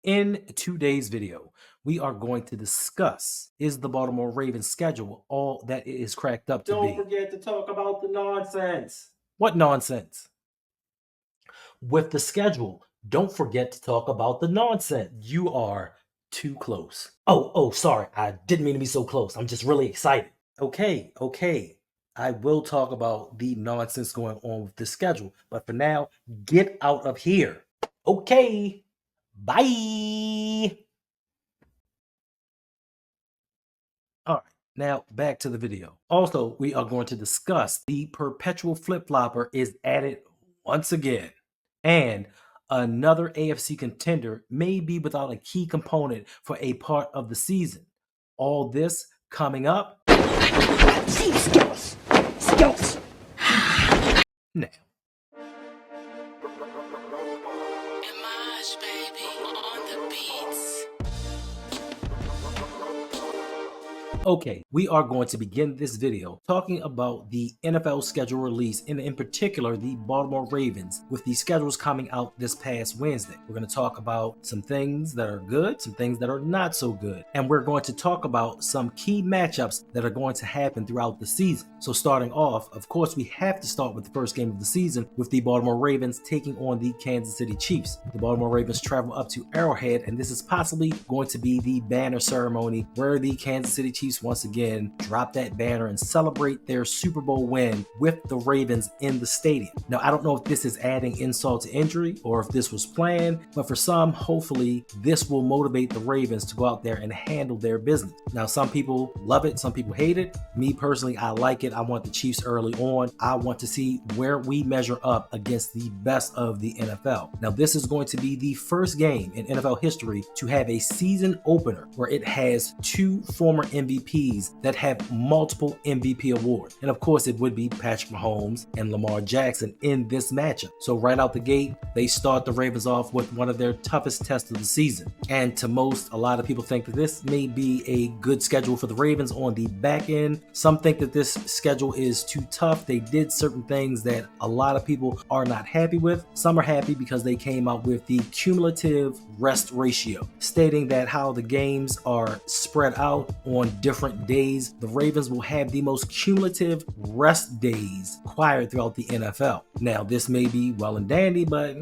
In today's video, we are going to discuss, is the Baltimore Ravens schedule all that it is cracked up to be? Don't forget to talk about the nonsense. What nonsense? With the schedule, don't forget to talk about the nonsense. You are too close. Oh, sorry. I didn't mean to be so close. I'm just really excited. Okay. I will talk about the nonsense going on with the schedule. But for now, get out of here. Okay. Bye. All right, now back to the video. Also, we are going to discuss the perpetual flip-flopper is added once again. And another AFC contender may be without a key component for a part of the season. All this coming up. Skills. Now. Image, baby, on the beats. Okay, we are going to begin this video talking about the NFL schedule release, and in particular, the Baltimore Ravens, with the schedules coming out this past Wednesday. We're going to talk about some things that are good, some things that are not so good, and we're going to talk about some key matchups that are going to happen throughout the season. So starting off, of course, we have to start with the first game of the season with the Baltimore Ravens taking on the Kansas City Chiefs. The Baltimore Ravens travel up to Arrowhead, and this is possibly going to be the banner ceremony where the Kansas City Chiefs once again drop that banner and celebrate their Super Bowl win with the Ravens in the stadium. Now, I don't know if this is adding insult to injury or if this was planned, but for some, hopefully, this will motivate the Ravens to go out there and handle their business. Now, some people love it, some people hate it. Me personally, I like it. I want the Chiefs early on. I want to see where we measure up against the best of the NFL. Now, this is going to be the first game in NFL history to have a season opener where it has two former MVPs that have multiple MVP awards. And of course, it would be Patrick Mahomes and Lamar Jackson in this matchup. So right out the gate, they start the Ravens off with one of their toughest tests of the season. And to most, a lot of people think that this may be a good schedule for the Ravens on the back end. Some think that this schedule is too tough. They did certain things that a lot of people are not happy with. Some are happy because they came out with the cumulative rest ratio, stating that how the games are spread out on different days, the Ravens will have the most cumulative rest days acquired throughout the NFL. Now, this may be well and dandy, but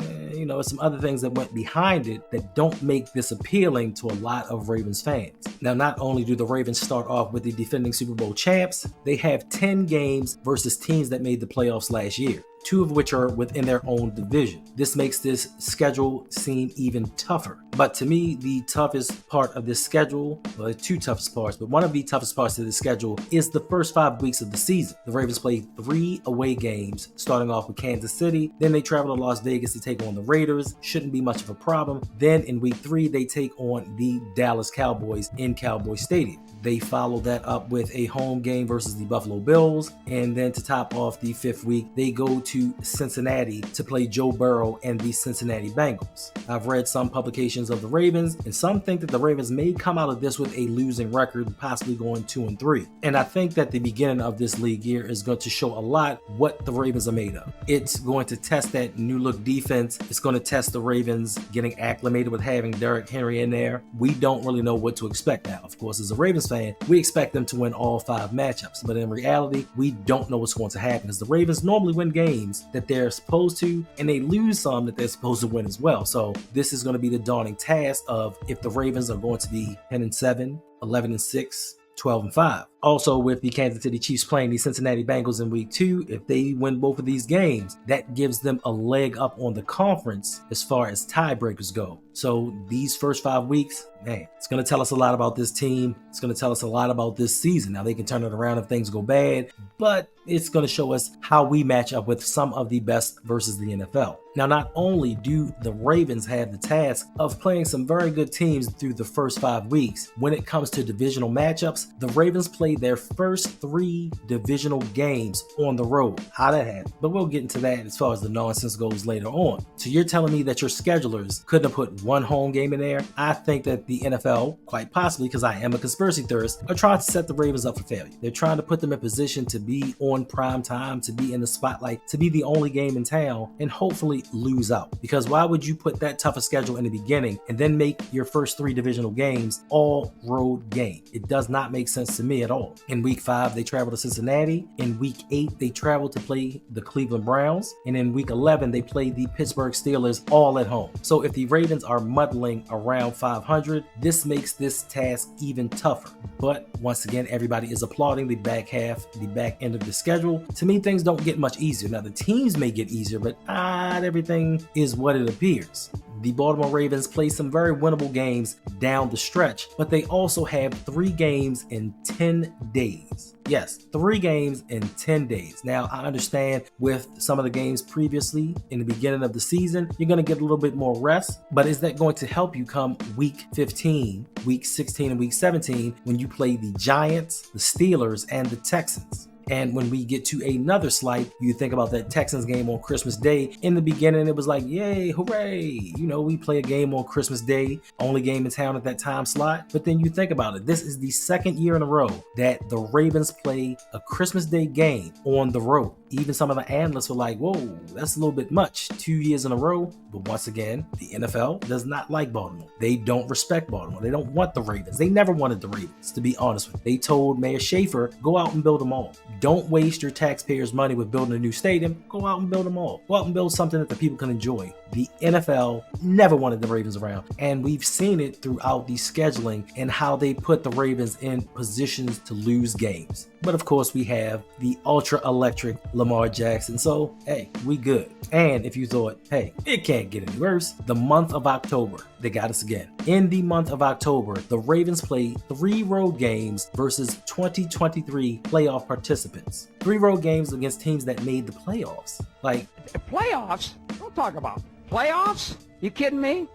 some other things that went behind it that don't make this appealing to a lot of Ravens fans. Now, not only do the Ravens start off with the defending Super Bowl champs, they have 10 games versus teams that made the playoffs last year, two of which are within their own division. This makes this schedule seem even tougher. But to me, the toughest part of this schedule, well, the two toughest parts, but one of the toughest parts of the schedule is the first 5 weeks of the season. The Ravens play 3 away games, starting off with Kansas City. Then they travel to Las Vegas to take on the Raiders. Shouldn't be much of a problem. Then in week 3, they take on the Dallas Cowboys in Cowboy Stadium. They follow that up with a home game versus the Buffalo Bills. And then to top off the 5th week, they go to Cincinnati to play Joe Burrow and the Cincinnati Bengals. I've read some publications of the Ravens, and some think that the Ravens may come out of this with a losing record, possibly going 2-3. And I think that the beginning of this league year is going to show a lot what the Ravens are made of. It's going to test that new look defense. It's going to test the Ravens getting acclimated with having Derrick Henry in there. We don't really know what to expect now. Of course, as a Ravens fan, we expect them to win all 5 matchups, but in reality, we don't know what's going to happen, because the Ravens normally win games that they're supposed to, and they lose some that they're supposed to win as well. So this is going to be the daunting task of if the Ravens are going to be 10-7, 11-6, 12-5. Also, with the Kansas City Chiefs playing the Cincinnati Bengals in week 2, if they win both of these games, that gives them a leg up on the conference as far as tiebreakers go. So these first 5 weeks, man, it's going to tell us a lot about this team. It's going to tell us a lot about this season. Now, they can turn it around if things go bad, but it's going to show us how we match up with some of the best versus the NFL. Now, not only do the Ravens have the task of playing some very good teams through the first 5 weeks, when it comes to divisional matchups, the Ravens play play their first 3 divisional games on the road. How that happened? But we'll get into that as far as the nonsense goes later on. So you're telling me that your schedulers couldn't have put 1 home game in there? I think that the NFL, quite possibly because I am a conspiracy theorist, are trying to set the Ravens up for failure. They're trying to put them in position to be on prime time, to be in the spotlight, to be the only game in town, and hopefully lose out. Because why would you put that tougher schedule in the beginning and then make your first 3 divisional games all road games? It does not make sense to me at all. In week 5, they travel to Cincinnati. In week 8, they travel to play the Cleveland Browns. And in week 11, they play the Pittsburgh Steelers all at home. So if the Ravens are muddling around 500, this makes this task even tougher. But once again, everybody is applauding the back end of the schedule. To me, things don't get much easier. Now, the teams may get easier, but not everything is what it appears. The Baltimore Ravens play some very winnable games down the stretch, but they also have 3 games in 10 days. Yes, 3 games in 10 days. Now, I understand with some of the games previously in the beginning of the season, you're going to get a little bit more rest, but is that going to help you come week 15, week 16, and week 17 when you play the Giants, the Steelers, and the Texans? And when we get to another slight, you think about that Texans game on Christmas Day. In the beginning, it was like, yay, hooray. You know, we play a game on Christmas Day, only game in town at that time slot. But then you think about it. This is the 2nd year in a row that the Ravens play a Christmas Day game on the road. Even some of the analysts were like, whoa, that's a little bit much. 2 years in a row. But once again, the NFL does not like Baltimore. They don't respect Baltimore. They don't want the Ravens. They never wanted the Ravens, to be honest with you. They told Mayor Schaefer, go out and build them all. Don't waste your taxpayers' money with building a new stadium. Go out and build them all. Go out and build something that the people can enjoy. The NFL never wanted the Ravens around. And we've seen it throughout the scheduling and how they put the Ravens in positions to lose games. But of course, we have the ultra electric Lamar Jackson. So, hey, we good. And if you thought, hey, it can't get any worse, the month of October, they got us again. In the month of October, the Ravens play 3 road games versus 2023 playoff participants. 3 road games against teams that made the playoffs. Like, playoffs? Don't talk about playoffs. You kidding me?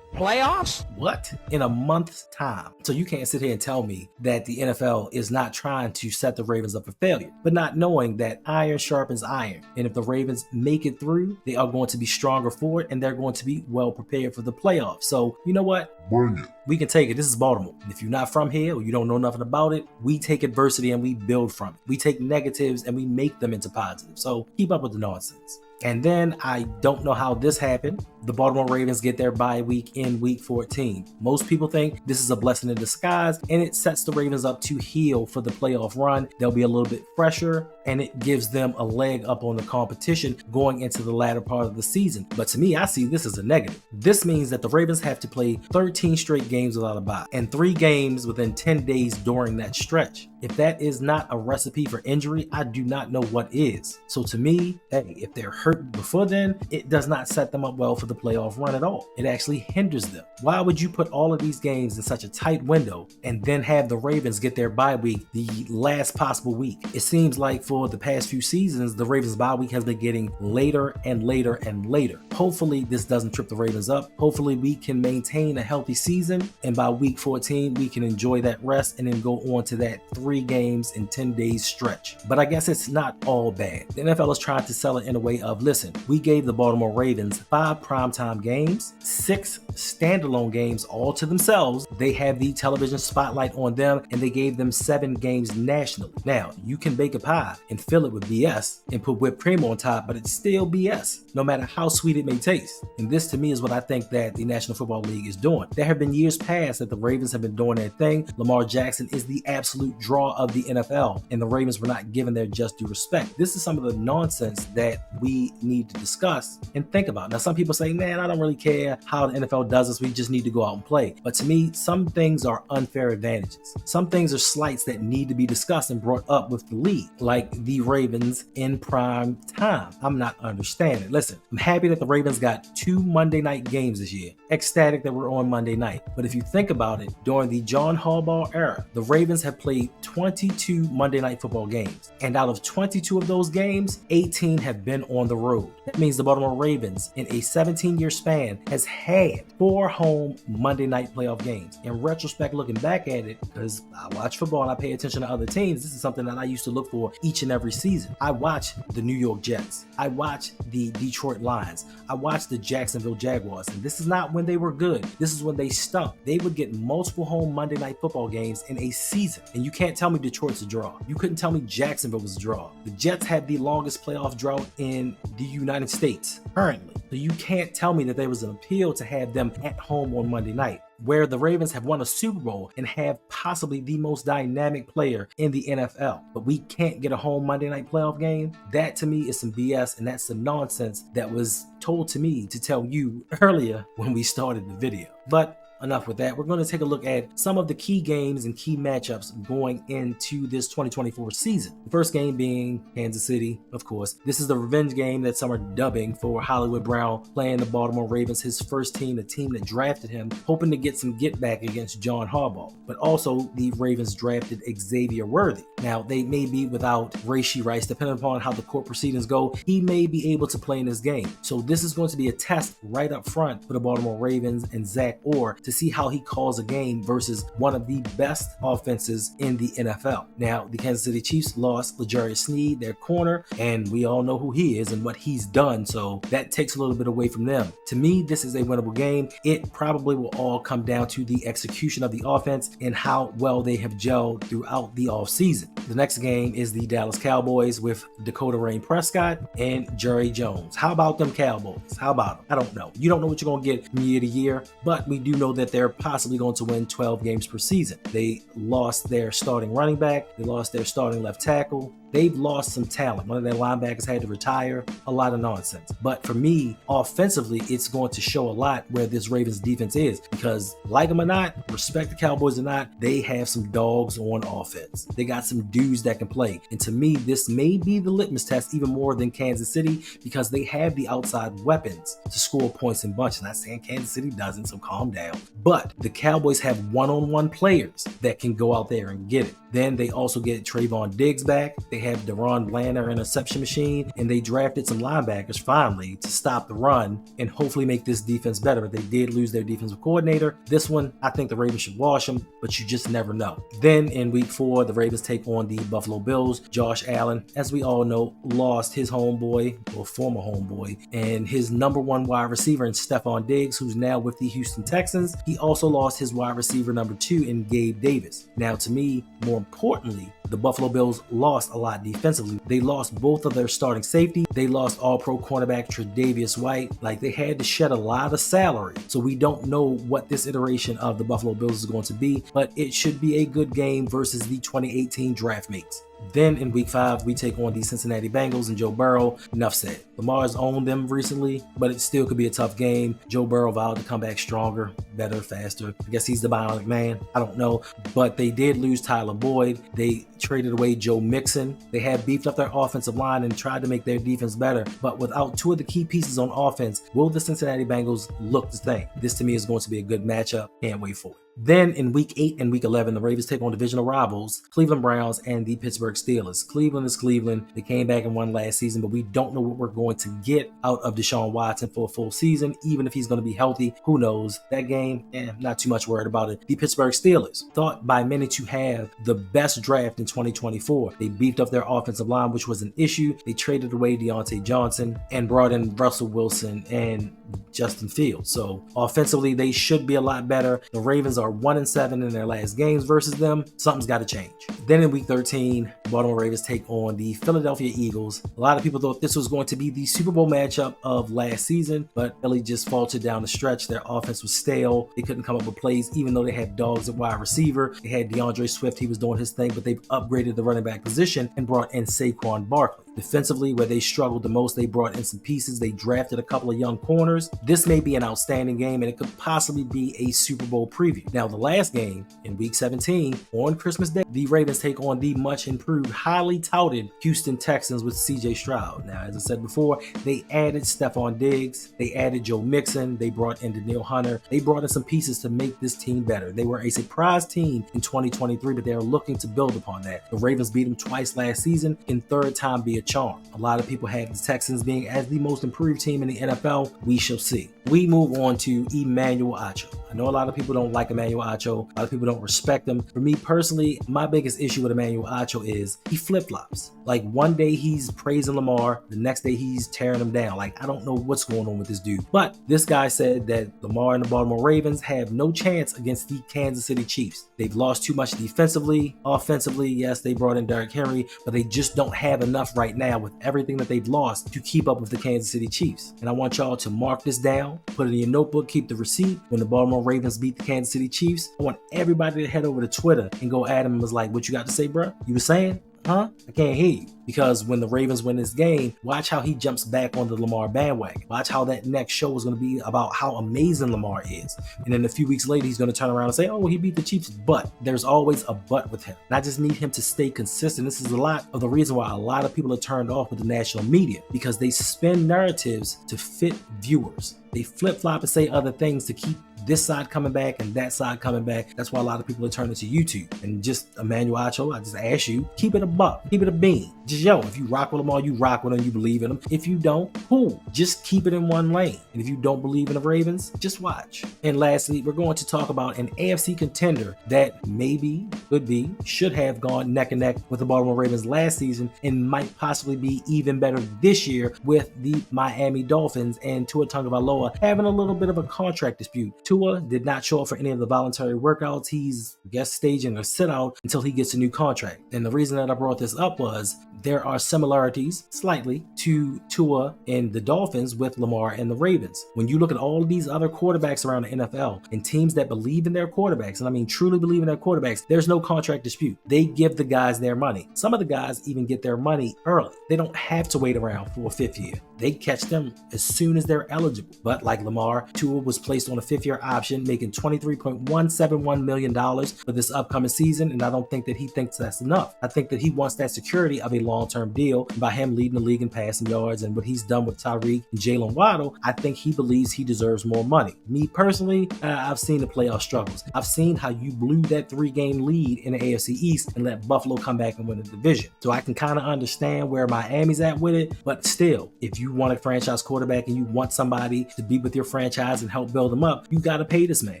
Playoffs? What? In a month's time. So you can't sit here and tell me that the NFL is not trying to set the Ravens up for failure, but not knowing that iron sharpens iron. And if the Ravens make it through, they are going to be stronger for it, and they're going to be well prepared for the playoffs. So you know what? Bring it. We can take it. This is Baltimore. And if you're not from here or you don't know nothing about it, we take adversity and we build from it. We take negatives and we make them into positives. So keep up with the nonsense. And then I don't know how this happened. The Baltimore Ravens get their bye week in week 14. Most people think this is a blessing in disguise, and it sets the Ravens up to heal for the playoff run. They'll be a little bit fresher, and it gives them a leg up on the competition going into the latter part of the season. But to me, I see this as a negative. This means that the Ravens have to play 13 straight games without a bye, and 3 games within 10 days during that stretch. If that is not a recipe for injury, I do not know what is. So to me, hey, if they're hurt before then, it does not set them up well for the playoff run at all. It actually hinders them. Why would you put all of these games in such a tight window and then have the Ravens get their bye week the last possible week? It seems like for the past few seasons, the Ravens bye week has been getting later and later and later. Hopefully this doesn't trip the Ravens up. Hopefully we can maintain a healthy season, and by week 14, we can enjoy that rest and then go on to that 3 games in 10 days stretch. But I guess it's not all bad. The NFL is trying to sell it in a way of, listen, we gave the Baltimore Ravens 5 primetime games, 6 standalone games all to themselves. They have the television spotlight on them, and they gave them 7 games nationally. Now, you can bake a pie and fill it with BS and put whipped cream on top, but it's still BS, no matter how sweet it may taste. And this to me is what I think that the National Football League is doing. There have been years past that the Ravens have been doing their thing. Lamar Jackson is the absolute draw of the NFL, and the Ravens were not given their just due respect. This is some of the nonsense that we need to discuss and think about. Now, some people say, man, I don't really care how the NFL does this. We just need to go out and play. But to me, some things are unfair advantages. Some things are slights that need to be discussed and brought up with the league, like the Ravens in prime time. I'm not understanding. Listen, I'm happy that the Ravens got 2 Monday night games this year. Ecstatic that we're on Monday night. But if you think about it, during the John Harbaugh era, the Ravens have played 22 Monday night football games. And out of 22 of those games, 18 have been on the road. That means the Baltimore Ravens, in a 17-year span, has had 4 home Monday night playoff games. In retrospect, looking back at it, because I watch football and I pay attention to other teams, this is something that I used to look for each and every season. I watch the New York Jets. I watch the Detroit Lions. I watch the Jacksonville Jaguars. And this is not when they were good. This is when they stunk. They would get multiple home Monday night football games in a season. And you can't tell me Detroit's a draw. You couldn't tell me Jacksonville was a draw. The Jets had the longest playoff drought in the United States currently. So you can't tell me that there was an appeal to have them at home on Monday night, where the Ravens have won a Super Bowl and have possibly the most dynamic player in the NFL. But we can't get a home Monday night playoff game. That to me is some BS, and that's some nonsense that was told to me to tell you earlier when we started the video. But enough with that. We're going to take a look at some of the key games and key matchups going into this 2024 season. The first game being Kansas City, of course. This is the revenge game that some are dubbing for Hollywood Brown playing the Baltimore Ravens, his first team, the team that drafted him, hoping to get some get back against John Harbaugh. But also the Ravens drafted Xavier Worthy. Now, they may be without Rashee Rice, depending upon how the court proceedings go. He may be able to play in this game. So this is going to be a test right up front for the Baltimore Ravens and Zach Orr to see how he calls a game versus one of the best offenses in the NFL. Now, the Kansas City Chiefs lost L'Jarius Sneed, their corner, and we all know who he is and what he's done, so that takes a little bit away from them. To me, this is a winnable game. It probably will all come down to the execution of the offense and how well they have gelled throughout the offseason. The next game is the Dallas Cowboys with Dakota Rain Prescott and Jerry Jones. How about them Cowboys? How about them? I don't know. You don't know what you're going to get from year to year, but we do know that they're possibly going to win 12 games per season. They lost their starting running back. They lost their starting left tackle. They've lost some talent. One of their linebackers had to retire. A lot of nonsense. But for me, offensively, it's going to show a lot where this Ravens defense is, because like them or not, respect the Cowboys or not, they have some dogs on offense. They got some dudes that can play. And to me, this may be the litmus test even more than Kansas City, because they have the outside weapons to score points in bunches. Not saying Kansas City doesn't, so calm down. But the Cowboys have one-on-one players that can go out there and get it. Then they also get Trayvon Diggs back. They have Deron Bland, their interception machine, and they drafted some linebackers finally to stop the run and hopefully make this defense better. But they did lose their defensive coordinator. This one, I think the Ravens should wash them, but you just never know. Then in week 4, the Ravens take on the Buffalo Bills. Josh Allen, as we all know, lost his homeboy, or former homeboy, and his number 1 wide receiver in Stephon Diggs, who's now with the Houston Texans. He also lost his wide receiver number 2 in Gabe Davis. Now, to me, more importantly, the Buffalo Bills lost a lot defensively. They lost both of their starting safety. They lost all-pro cornerback Tre'Davious White. Like, they had to shed a lot of salary. So we don't know what this iteration of the Buffalo Bills is going to be, but it should be a good game versus the 2018 draft mates. Then in week 5, we take on the Cincinnati Bengals and Joe Burrow. Enough said. Lamar's owned them recently, but it still could be a tough game. Joe Burrow vowed to come back stronger, better, faster. I guess he's the bionic man. I don't know. But they did lose Tyler Boyd. They traded away Joe Mixon. They had beefed up their offensive line and tried to make their defense better. But without 2 of the key pieces on offense, will the Cincinnati Bengals look the same? This to me is going to be a good matchup. Can't wait for it. Then in week 8 and week 11, the Ravens take on divisional rivals, Cleveland Browns and the Pittsburgh Steelers. Cleveland is Cleveland. They came back and won last season, but we don't know what we're going to get out of Deshaun Watson for a full season, even if he's going to be healthy. Who knows? That game, not too much worried about it. The Pittsburgh Steelers, thought by many to have the best draft in 2024. They beefed up their offensive line, which was an issue. They traded away Deontay Johnson and brought in Russell Wilson and Justin Fields. So offensively, they should be a lot better. The Ravens are 1-7 in their last games versus them. Something's got to change. Then in week 13, the Baltimore Ravens take on the Philadelphia Eagles. A lot of people thought this was going to be the Super Bowl matchup of last season, but Philly just faltered down the stretch. Their offense was stale. They couldn't come up with plays, even though they had dogs at wide receiver. They had DeAndre Swift. He was doing his thing, but they've upgraded the running back position and brought in Saquon Barkley. Defensively, where they struggled the most, they brought in some pieces. They drafted a couple of young corners. This may be an outstanding game, and it could possibly be a Super Bowl preview. Now, the last game in week 17, on Christmas Day, the Ravens Ravens take on the much improved, highly touted Houston Texans with CJ Stroud. Now, as I said before, they added Stephon Diggs, they added Joe Mixon, they brought in Daniil Hunter, they brought in some pieces to make this team better. They were a surprise team in 2023, but they're looking to build upon that. The Ravens beat them twice last season, and third time be a charm. A lot of people have the Texans being as the most improved team in the NFL. We shall see. We move on to Emmanuel Acho. I know a lot of people don't like Emmanuel Acho. A lot of people don't respect him. For me personally, my biggest issue with Emmanuel Acho is he flip-flops. Like one day he's praising Lamar, the next day he's tearing him down. Like I don't know what's going on with this dude. But this guy said that Lamar and the Baltimore Ravens have no chance against the Kansas City Chiefs. They've lost too much defensively. Offensively, yes, they brought in Derrick Henry, but they just don't have enough right now with everything that they've lost to keep up with the Kansas City Chiefs. And I want y'all to mark this down, put it in your notebook, keep the receipt. When the Baltimore Ravens beat the Kansas City Chiefs, I want everybody to head over to Twitter and go at him and was like, what you got to say, bro? You were saying? Huh? I can't hear you. Because when the Ravens win this game, watch how he jumps back on the Lamar bandwagon. Watch how that next show is going to be about how amazing Lamar is. And then a few weeks later, he's going to turn around and say, oh, he beat the Chiefs. But there's always a but with him. And I just need him to stay consistent. This is a lot of the reason why a lot of people are turned off with the national media, because they spin narratives to fit viewers. They flip-flop and say other things to keep this side coming back and that side coming back. That's why a lot of people are turning to YouTube. And just Emmanuel Acho, I just ask you, keep it a buck, keep it a bean. Just yo, if you rock with Lamar, you rock with him, you believe in him. If you don't, cool. Just keep it in one lane. And if you don't believe in the Ravens, just watch. And lastly, we're going to talk about an AFC contender that maybe, could be, should have gone neck and neck with the Baltimore Ravens last season and might possibly be even better this year with the Miami Dolphins and Tua Tagovailoa having a little bit of a contract dispute. Tua did not show up for any of the voluntary workouts. He's, I guess, staging a sit out until he gets a new contract. And the reason that I brought this up was there are similarities slightly to Tua and the Dolphins with Lamar and the Ravens. When you look at all these other quarterbacks around the NFL and teams that believe in their quarterbacks, and I mean truly believe in their quarterbacks, there's no contract dispute. They give the guys their money. Some of the guys even get their money early. They don't have to wait around for a fifth year. They catch them as soon as they're eligible. But like Lamar, Tua was placed on a fifth-year option, making $23.171 million for this upcoming season, and I don't think that he thinks that's enough. I think that he wants that security of a long-term deal. And by him leading the league in passing yards and what he's done with Tyreek and Jalen Waddle, I think he believes he deserves more money. Me personally, I've seen the playoff struggles. I've seen how you blew that 3-game lead in the AFC East and let Buffalo come back and win the division. So I can kind of understand where Miami's at with it, but still, if you want a franchise quarterback and you want somebody to be with your franchise and help build them up, you got to pay this man.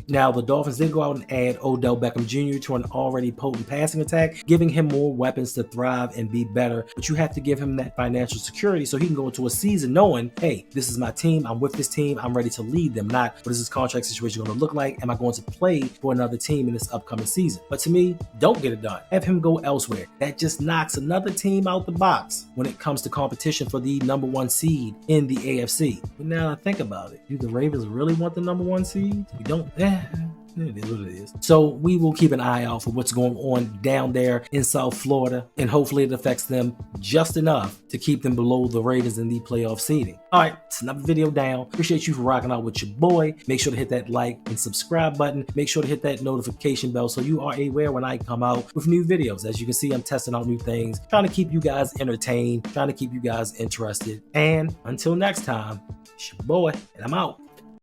Now, the Dolphins did go out and add Odell Beckham Jr. to an already potent passing attack, giving him more weapons to thrive and be better, but you have to give him that financial security so he can go into a season knowing, hey, this is my team, I'm with this team, I'm ready to lead them, not what is this contract situation going to look like, am I going to play for another team in this upcoming season? But to me, don't get it done. Have him go elsewhere. That just knocks another team out the box when it comes to competition for the number 1 seed in the AFC. But now I think about it, do the Ravens really want the number 1 seed? We don't. It is what it is. So we will keep an eye out for what's going on down there in South Florida, and hopefully it affects them just enough to keep them below the Ravens in the playoff seeding. All right, it's another video down. Appreciate you for rocking out with your boy. Make sure to hit that like and subscribe button. Make sure to hit that notification bell so you are aware when I come out with new videos. As you can see, I'm testing out new things, trying to keep you guys entertained, trying to keep you guys interested. And until next time, it's your boy, and I'm out.